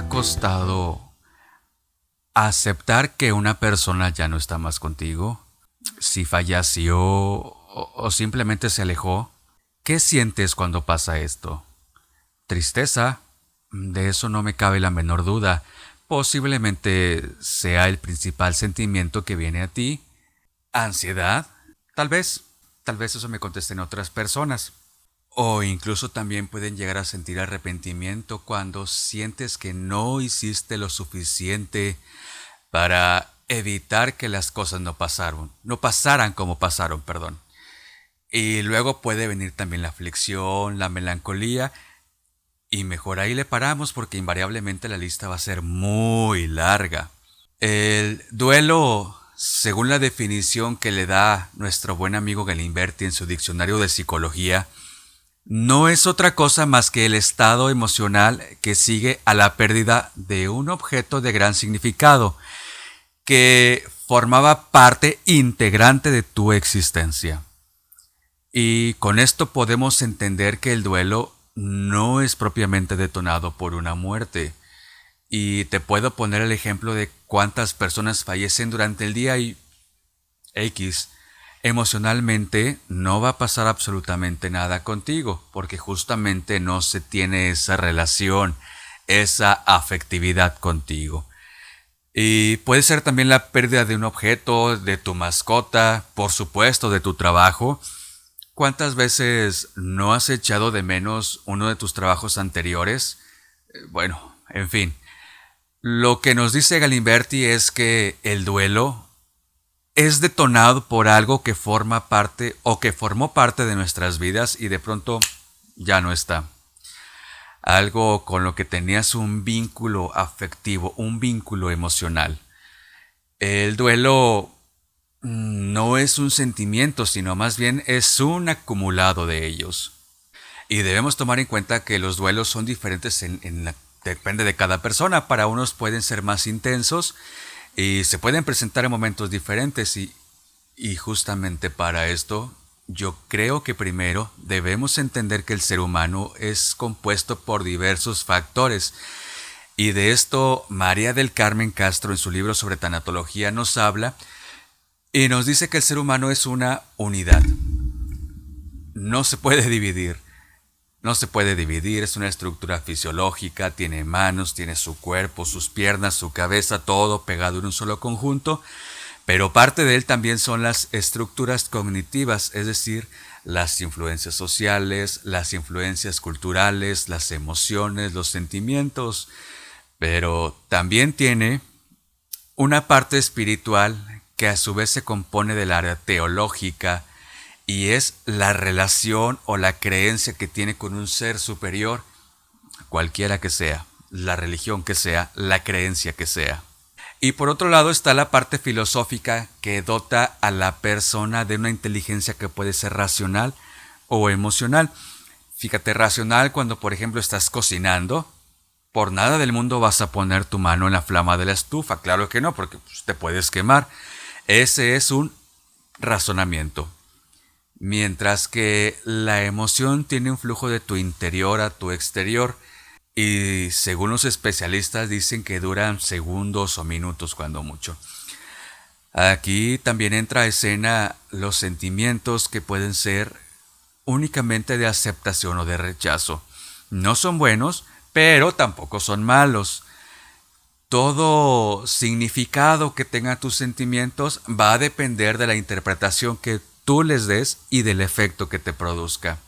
ha costado aceptar que una persona ya no está más contigo? Si falleció o simplemente se alejó. ¿Qué sientes cuando pasa esto? Tristeza, de eso no me cabe la menor duda. Posiblemente sea el principal sentimiento que viene a ti. Ansiedad, tal vez. Tal vez eso me contesten otras personas. O incluso también pueden llegar a sentir arrepentimiento cuando sientes que no hiciste lo suficiente para evitar que las cosas no pasaran como pasaron, perdón. Y luego puede venir también la aflicción, la melancolía, y mejor ahí le paramos porque invariablemente la lista va a ser muy larga. El duelo, según la definición que le da nuestro buen amigo Galimberti en su diccionario de psicología, no es otra cosa más que el estado emocional que sigue a la pérdida de un objeto de gran significado, que formaba parte integrante de tu existencia. Y con esto podemos entender que el duelo no es propiamente detonado por una muerte. Y te puedo poner el ejemplo de cuántas personas fallecen durante el día y X. Emocionalmente no va a pasar absolutamente nada contigo, porque justamente no se tiene esa relación, esa afectividad contigo. Y puede ser también la pérdida de un objeto, de tu mascota, por supuesto, de tu trabajo. ¿Cuántas veces no has echado de menos uno de tus trabajos anteriores? Bueno, en fin. Lo que nos dice Galimberti es que el duelo es detonado por algo que forma parte o que formó parte de nuestras vidas y de pronto ya no está. Algo con lo que tenías un vínculo afectivo, un vínculo emocional. El duelo no es un sentimiento, sino más bien es un acumulado de ellos. Y debemos tomar en cuenta que los duelos son diferentes depende de cada persona. Para unos pueden ser más intensos y se pueden presentar en momentos diferentes y justamente para esto yo creo que primero debemos entender que el ser humano es compuesto por diversos factores. Y de esto María del Carmen Castro en su libro sobre tanatología nos habla y nos dice que el ser humano es una unidad. No se puede dividir. No se puede dividir, es una estructura fisiológica, tiene manos, tiene su cuerpo, sus piernas, su cabeza, todo pegado en un solo conjunto, pero parte de él también son las estructuras cognitivas, es decir, las influencias sociales, las influencias culturales, las emociones, los sentimientos, pero también tiene una parte espiritual que a su vez se compone del área teológica, y es la relación o la creencia que tiene con un ser superior, cualquiera que sea, la religión que sea, la creencia que sea. Y por otro lado está la parte filosófica que dota a la persona de una inteligencia que puede ser racional o emocional. Fíjate, racional cuando por ejemplo estás cocinando, por nada del mundo vas a poner tu mano en la flama de la estufa, claro que no, porque te puedes quemar. Ese es un razonamiento. Mientras que la emoción tiene un flujo de tu interior a tu exterior y según los especialistas dicen que duran segundos o minutos cuando mucho. Aquí también entra a escena los sentimientos que pueden ser únicamente de aceptación o de rechazo. No son buenos, pero tampoco son malos. Todo significado que tengan tus sentimientos va a depender de la interpretación que tú les des y del efecto que te produzca.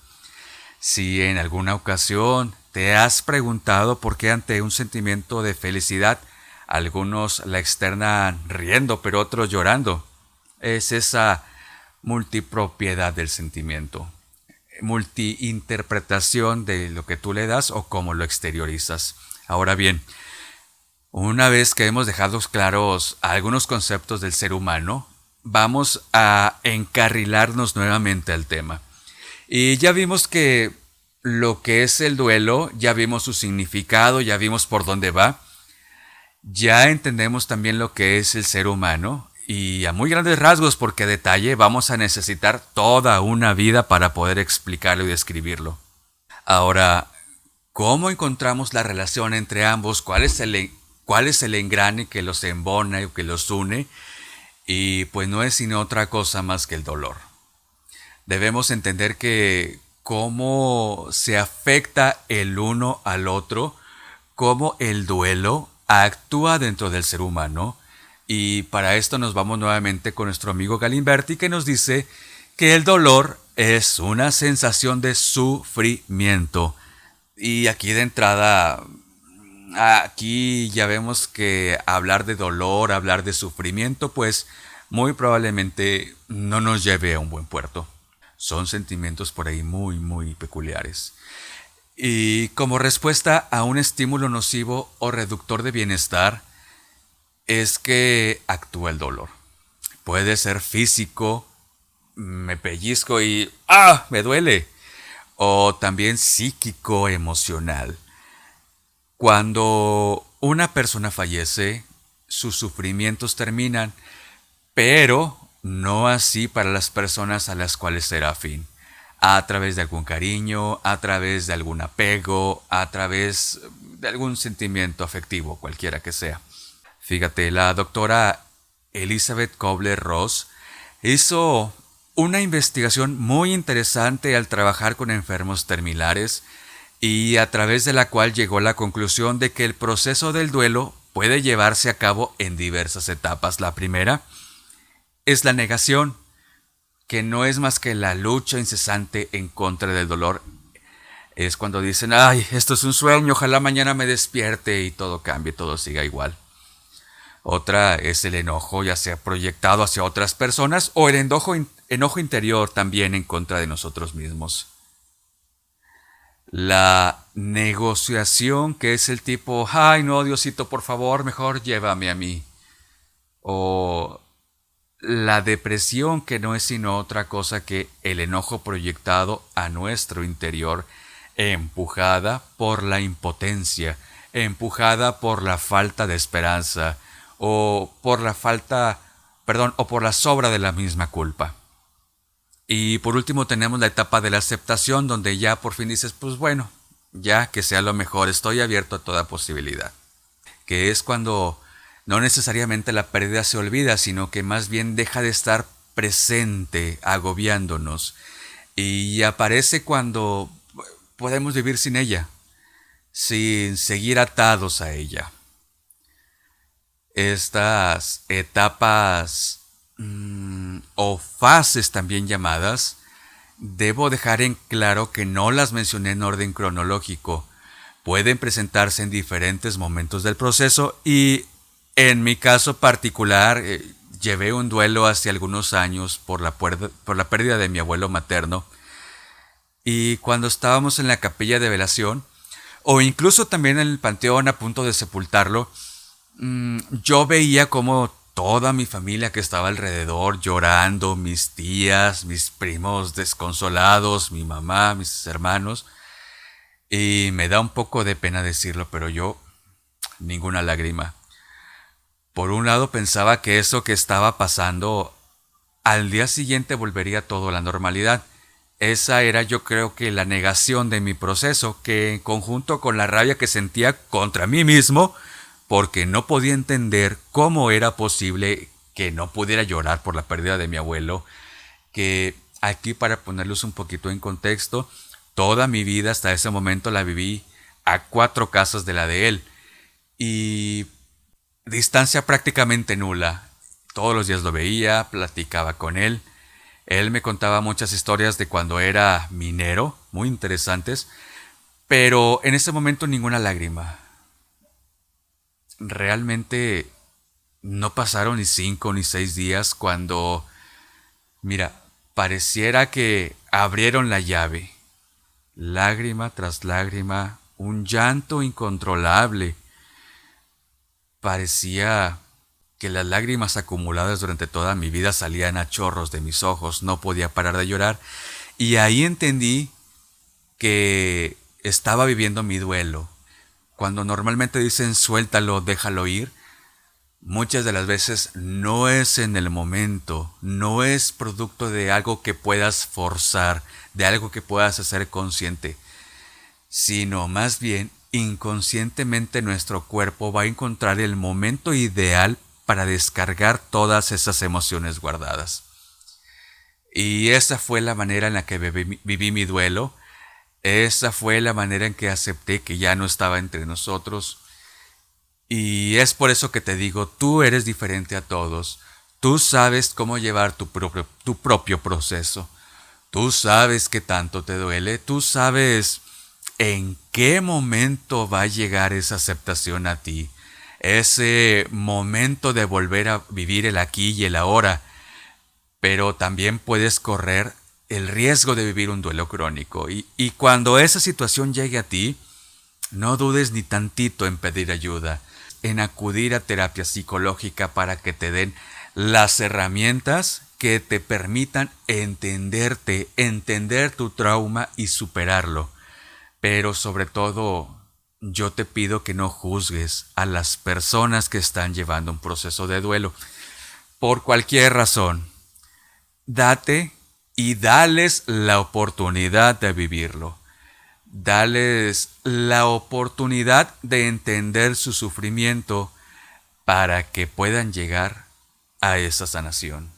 Si en alguna ocasión te has preguntado por qué ante un sentimiento de felicidad algunos la externan riendo pero otros llorando, es esa multipropiedad del sentimiento, multiinterpretación de lo que tú le das o cómo lo exteriorizas. Ahora bien, una vez que hemos dejado claros algunos conceptos del ser humano, vamos a encarrilarnos nuevamente al tema. Y ya vimos que lo que es el duelo, ya vimos su significado, ya vimos por dónde va, ya entendemos también lo que es el ser humano y a muy grandes rasgos, porque a detalle vamos a necesitar toda una vida para poder explicarlo y describirlo. Ahora, ¿Cómo encontramos la relación entre ambos? ¿Cuál es el engrane que los embona o que los une? Y pues no es sino otra cosa más que el dolor. Debemos entender que cómo se afecta el uno al otro, cómo el duelo actúa dentro del ser humano. Y para esto nos vamos nuevamente con nuestro amigo Galimberti, que nos dice que el dolor es una sensación de sufrimiento. Y aquí de entrada, aquí ya vemos que hablar de dolor, hablar de sufrimiento, pues muy probablemente no nos lleve a un buen puerto. Son sentimientos por ahí muy, muy peculiares. Y como respuesta a un estímulo nocivo o reductor de bienestar, es que actúa el dolor. Puede ser físico, me pellizco y ¡ah! Me duele. O también psíquico, emocional. Cuando una persona fallece, sus sufrimientos terminan, pero no así para las personas a las cuales será afín. A través de algún cariño, a través de algún apego, a través de algún sentimiento afectivo, cualquiera que sea. Fíjate, la doctora Elizabeth Kubler-Ross hizo una investigación muy interesante al trabajar con enfermos terminales y a través de la cual llegó a la conclusión de que el proceso del duelo puede llevarse a cabo en diversas etapas. La primera es la negación, que no es más que la lucha incesante en contra del dolor. Es cuando dicen, ay, esto es un sueño, ojalá mañana me despierte y todo cambie, todo siga igual. Otra es el enojo, ya sea proyectado hacia otras personas o el enojo interior también en contra de nosotros mismos. La negociación, que es el tipo, ay no, Diosito, por favor, mejor llévame a mí. O la depresión, que no es sino otra cosa que el enojo proyectado a nuestro interior, empujada por la impotencia, empujada por la falta de esperanza, o por la falta, perdón, o por la sobra de la misma culpa. Y por último tenemos la etapa de la aceptación, donde ya por fin dices, pues bueno, ya que sea lo mejor, estoy abierto a toda posibilidad. Que es cuando no necesariamente la pérdida se olvida, sino que más bien deja de estar presente, agobiándonos. Y aparece cuando podemos vivir sin ella, sin seguir atados a ella. Estas etapas o fases también llamadas, debo dejar en claro que no las mencioné en orden cronológico. Pueden presentarse en diferentes momentos del proceso y en mi caso particular llevé un duelo hace algunos años por la pérdida de mi abuelo materno, y cuando estábamos en la capilla de velación o incluso también en el panteón a punto de sepultarlo, yo veía como toda mi familia que estaba alrededor llorando, mis tías, mis primos desconsolados, mi mamá, mis hermanos, y me da un poco de pena decirlo, pero yo ninguna lágrima. Por un lado pensaba que eso que estaba pasando al día siguiente volvería todo a la normalidad. Esa era, yo creo, que la negación de mi proceso, que en conjunto con la rabia que sentía contra mí mismo, porque no podía entender cómo era posible que no pudiera llorar por la pérdida de mi abuelo, que aquí, para ponerlos un poquito en contexto, toda mi vida hasta ese momento la viví a 4 casas de la de él, y distancia prácticamente nula. Todos los días lo veía, platicaba con él. Él me contaba muchas historias de cuando era minero, muy interesantes, pero en ese momento ninguna lágrima. Realmente no pasaron ni 5 ni 6 días cuando, mira, pareciera que abrieron la llave. Lágrima tras lágrima, un llanto incontrolable. Parecía que las lágrimas acumuladas durante toda mi vida salían a chorros de mis ojos, no podía parar de llorar, y ahí entendí que estaba viviendo mi duelo. Cuando normalmente dicen suéltalo, déjalo ir, muchas de las veces no es en el momento, no es producto de algo que puedas forzar, de algo que puedas hacer consciente, sino más bien inconscientemente nuestro cuerpo va a encontrar el momento ideal para descargar todas esas emociones guardadas. Y esa fue la manera en la que viví mi duelo. Esa fue la manera en que acepté que ya no estaba entre nosotros. Y es por eso que te digo, tú eres diferente a todos. Tú sabes cómo llevar tu propio proceso. Tú sabes qué tanto te duele. Tú sabes en qué momento va a llegar esa aceptación a ti. Ese momento de volver a vivir el aquí y el ahora. Pero también puedes correr el riesgo de vivir un duelo crónico. Y cuando esa situación llegue a ti, no dudes ni tantito en pedir ayuda, en acudir a terapia psicológica para que te den las herramientas que te permitan entenderte, entender tu trauma y superarlo. Pero sobre todo, yo te pido que no juzgues a las personas que están llevando un proceso de duelo. Por cualquier razón, date y dales la oportunidad de vivirlo. Dales la oportunidad de entender su sufrimiento para que puedan llegar a esa sanación.